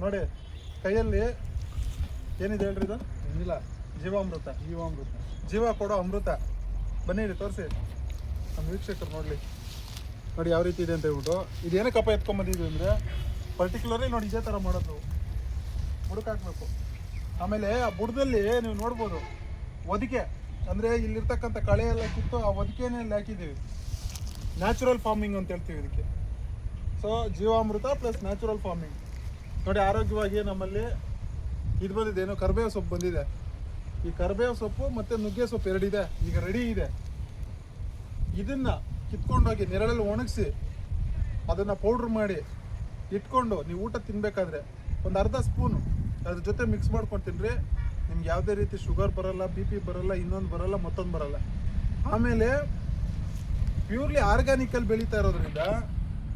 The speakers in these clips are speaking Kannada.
ನೋಡಿ ಕೈಯಲ್ಲಿ ಏನಿದೆ ಹೇಳ್ರಿ ಇದು ಇಲ್ಲ ಜೀವಾಮೃತ ಜೀವ ಕೊಡೋ ಅಮೃತ. ಬನ್ನಿ ಇಲ್ಲಿ ತೋರಿಸಿ ನಮ್ಮ ವೀಕ್ಷಕರು ನೋಡಲಿ ನೋಡಿ ಯಾವ ರೀತಿ ಇದೆ ಅಂತ ಹೇಳ್ಬಿಟ್ಟು. ಇದೇನಕ್ಕಪ್ಪ ಎತ್ಕೊಂಬಂದಿದ್ವಿ ಅಂದರೆ ಪರ್ಟಿಕ್ಯುಲರ್ಲಿ ನೋಡಿ ಇದೇ ಥರ ಮಾಡೋದು ಹುಡುಕಾಕ್ಬೇಕು. ಆಮೇಲೆ ಆ ಬುಡದಲ್ಲಿ ನೀವು ನೋಡ್ಬೋದು ಹೊದಿಕೆ, ಅಂದರೆ ಇಲ್ಲಿರ್ತಕ್ಕಂಥ ಕಳೆ ಎಲ್ಲ ಕಿತ್ತು ಆ ಹೊದಿಕೆನೇ ಇಲ್ಲಿ ಹಾಕಿದ್ದೀವಿ. ನ್ಯಾಚುರಲ್ ಫಾರ್ಮಿಂಗ್ ಅಂತ ಹೇಳ್ತೀವಿ ಇದಕ್ಕೆ. ಸೊ ಜೀವಾಮೃತ ಪ್ಲಸ್ ನ್ಯಾಚುರಲ್ ಫಾರ್ಮಿಂಗ್ ನೋಡಿ. ಆರೋಗ್ಯವಾಗಿ ನಮ್ಮಲ್ಲಿ ಇದು ಬಂದಿದೆ, ಕರಿಬೇವು ಸೊಪ್ಪು ಬಂದಿದೆ. ಈ ಕರಿಬೇವು ಸೊಪ್ಪು ಮತ್ತು ನುಗ್ಗೆ ಸೊಪ್ಪು ಎರಡಿದೆ, ಈಗ ರೆಡಿ ಇದೆ. ಇದನ್ನು ಕಿತ್ಕೊಂಡೋಗಿ ನೆರಳಲ್ಲಿ ಒಣಗಿಸಿ ಅದನ್ನು ಪೌಡ್ರ್ ಮಾಡಿ ಇಟ್ಕೊಂಡು ನೀವು ಊಟ ತಿನ್ನಬೇಕಾದ್ರೆ ಒಂದು ಅರ್ಧ ಸ್ಪೂನು ಅದ್ರ ಜೊತೆ ಮಿಕ್ಸ್ ಮಾಡ್ಕೊಂಡು ತಿನ್ನಿರಿ. ನಿಮ್ಗೆ ಯಾವುದೇ ರೀತಿ ಶುಗರ್ ಬರೋಲ್ಲ, ಬಿ ಪಿ ಬರೋಲ್ಲ, ಇನ್ನೊಂದು ಬರೋಲ್ಲ, ಮತ್ತೊಂದು ಬರೋಲ್ಲ. ಆಮೇಲೆ ಪ್ಯೂರ್ಲಿ ಆರ್ಗ್ಯಾನಿಕಲ್ಲಿ ಬೆಳೀತಾ ಇರೋದ್ರಿಂದ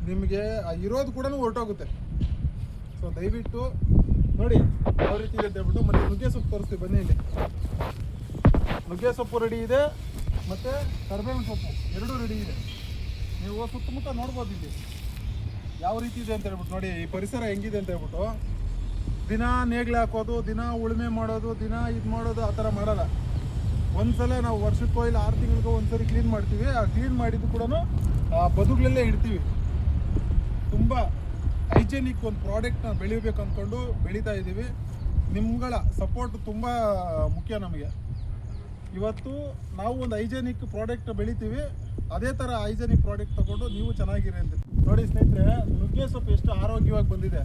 ನಿಮಗೆ ಇರೋದು ಕೂಡ ಹೊರಟೋಗುತ್ತೆ. ಸೊ ದಯವಿಟ್ಟು ನೋಡಿ ಯಾವ ರೀತಿ ಇದೆ ಅಂತ ಹೇಳ್ಬಿಟ್ಟು. ಮತ್ತು ನುಗ್ಗೆ ಸೊಪ್ಪು ತೋರಿಸ್ತೀವಿ ಬನ್ನಿ. ಇಲ್ಲಿ ನುಗ್ಗೆ ಸೊಪ್ಪು ರೆಡಿ ಇದೆ ಮತ್ತು ಕರಿಬೇವಿನ ಸೊಪ್ಪು ಎರಡೂ ರೆಡಿ ಇದೆ. ನೀವು ಸುತ್ತಮುತ್ತ ನೋಡ್ಬೋದು ಇಲ್ಲಿ ಯಾವ ರೀತಿ ಇದೆ ಅಂತ ಹೇಳ್ಬಿಟ್ಟು. ನೋಡಿ ಈ ಪರಿಸರ ಹೆಂಗಿದೆ ಅಂತ ಹೇಳ್ಬಿಟ್ಟು. ದಿನ ನೇಗ್ಲು ಹಾಕೋದು, ದಿನ ಉಳುಮೆ ಮಾಡೋದು, ದಿನ ಇದು ಮಾಡೋದು ಆ ಥರ ಮಾಡಲ್ಲ. ಒಂದ್ಸಲ ನಾವು ವರ್ಷಕ್ಕೋ ಇಲ್ಲ 6 ತಿಂಗಳಿಗೋ ಒಂದ್ಸರಿ ಕ್ಲೀನ್ ಮಾಡ್ತೀವಿ. ಆ ಕ್ಲೀನ್ ಮಾಡಿದ್ದು ಕೂಡ ಆ ಬದುಗಳಲ್ಲೇ ಇಡ್ತೀವಿ. ತುಂಬ ಹೈಜೆನಿಕ್ ಒಂದು ಪ್ರಾಡಕ್ಟ್ನ ಬೆಳಿಬೇಕು ಅಂದ್ಕೊಂಡು ಬೆಳೀತಾ ಇದ್ದೀವಿ. ನಿಮ್ಗಳ ಸಪೋರ್ಟ್ ತುಂಬ ಮುಖ್ಯ ನಮಗೆ. ಇವತ್ತು ನಾವು ಒಂದು ಹೈಜೆನಿಕ್ ಪ್ರಾಡಕ್ಟ್ ಬೆಳಿತೀವಿ, ಅದೇ ಥರ ಹೈಜೆನಿಕ್ ಪ್ರಾಡಕ್ಟ್ ತೊಗೊಂಡು ನೀವು ಚೆನ್ನಾಗಿರಿ ಅಂತ ನೋಡಿ. ಸ್ನೇಹಿತರೆ, ನುಗ್ಗೆ ಸೊಪ್ಪು ಎಷ್ಟು ಆರೋಗ್ಯವಾಗಿ ಬಂದಿದೆ.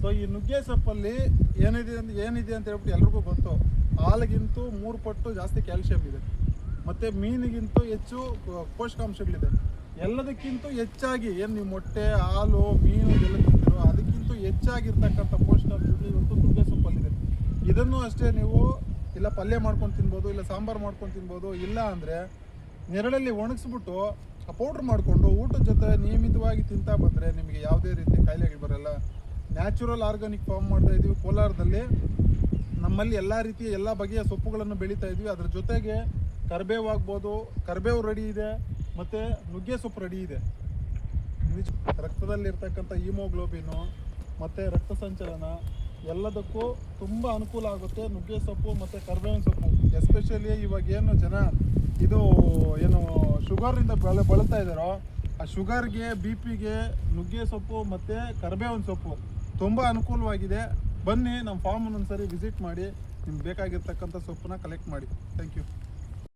ಸೊ ಈ ನುಗ್ಗೆ ಸೊಪ್ಪಲ್ಲಿ ಏನಿದೆ ಅಂತ ಹೇಳ್ಬಿಟ್ಟು ಎಲ್ರಿಗೂ ಗೊತ್ತು. ಹಾಲಿಗಿಂತೂ 3 ಪಟ್ಟು ಜಾಸ್ತಿ ಕ್ಯಾಲ್ಸಿಯಂ ಇದೆ, ಮತ್ತು ಮೀನಿಗಿಂತೂ ಹೆಚ್ಚು ಪೋಷಕಾಂಶಗಳಿದೆ. ಎಲ್ಲದಕ್ಕಿಂತ ಹೆಚ್ಚಾಗಿ ಏನು ನೀವು ಮೊಟ್ಟೆ, ಹಾಲು, ಮೀನು ಎಲ್ಲ ತಿಂತೀರೋ ಅದಕ್ಕಿಂತ ಹೆಚ್ಚಾಗಿರ್ತಕ್ಕಂಥ ಪೋಷಕಾಂಶಗಳು ಇವತ್ತು ನುಗ್ಗೆ ಸೊಪ್ಪಲ್ಲಿದೆ. ಇದನ್ನು ಅಷ್ಟೇ ನೀವು ಇಲ್ಲ ಪಲ್ಯ ಮಾಡ್ಕೊಂಡು ತಿನ್ಬೋದು, ಇಲ್ಲ ಸಾಂಬಾರು ಮಾಡ್ಕೊಂಡು ತಿನ್ಬೋದು. ಇಲ್ಲ ಅಂದರೆ ನೆರಳಲ್ಲಿ ಒಣಗಿಸ್ಬಿಟ್ಟು ಆ ಪೌಡ್ರ್ ಮಾಡಿಕೊಂಡು ಊಟದ ಜೊತೆ ನಿಯಮಿತವಾಗಿ ತಿಂತಾ ಬಂದರೆ ನಿಮಗೆ ಯಾವುದೇ ರೀತಿ ಕಾಯಿಲೆಗಳು ಬರೋಲ್ಲ. ನ್ಯಾಚುರಲ್ ಆರ್ಗಾನಿಕ್ ಫಾರ್ಮ್ ಮಾಡ್ತಾ ಇದ್ದೀವಿ ಕೋಲಾರದಲ್ಲಿ. ನಮ್ಮಲ್ಲಿ ಎಲ್ಲ ರೀತಿಯ ಎಲ್ಲ ಬಗೆಯ ಸೊಪ್ಪುಗಳನ್ನು ಬೆಳೀತಾ ಇದ್ವಿ. ಅದ್ರ ಜೊತೆಗೆ ಕರಿಬೇವು ಆಗ್ಬೋದು, ಕರಿಬೇವು ರೆಡಿ ಇದೆ, ಮತ್ತು ನುಗ್ಗೆ ಸೊಪ್ಪು ರೆಡಿ ಇದೆ. ರಕ್ತದಲ್ಲಿರ್ತಕ್ಕಂಥ ಹಿಮೋಗ್ಲೋಬಿನು ಮತ್ತು ರಕ್ತ ಸಂಚಲನ ಎಲ್ಲದಕ್ಕೂ ತುಂಬ ಅನುಕೂಲ ಆಗುತ್ತೆ ನುಗ್ಗೆ ಸೊಪ್ಪು ಮತ್ತು ಕರಿಬೇವಿನ ಸೊಪ್ಪು. ಎಸ್ಪೆಷಲಿ ಇವಾಗ ಏನು ಜನ ಇದು ಏನು ಶುಗರಿಂದ ಬಳಲ್ತಾ ಇದ್ದಾರೋ ಆ ಶುಗರ್ಗೆ, ಬಿ ಪಿಗೆ ನುಗ್ಗೆ ಸೊಪ್ಪು ಮತ್ತು ಕರಿಬೇವಿನ ಸೊಪ್ಪು ತುಂಬ ಅನುಕೂಲವಾಗಿದೆ. ಬನ್ನಿ ನಮ್ಮ ಫಾರ್ಮನ್ನು ಒಂದ್ಸರಿ ವಿಸಿಟ್ ಮಾಡಿ ನಿಮ್ಗೆ ಬೇಕಾಗಿರ್ತಕ್ಕಂಥ ಸೊಪ್ಪನ್ನ ಕಲೆಕ್ಟ್ ಮಾಡಿ. Thank you.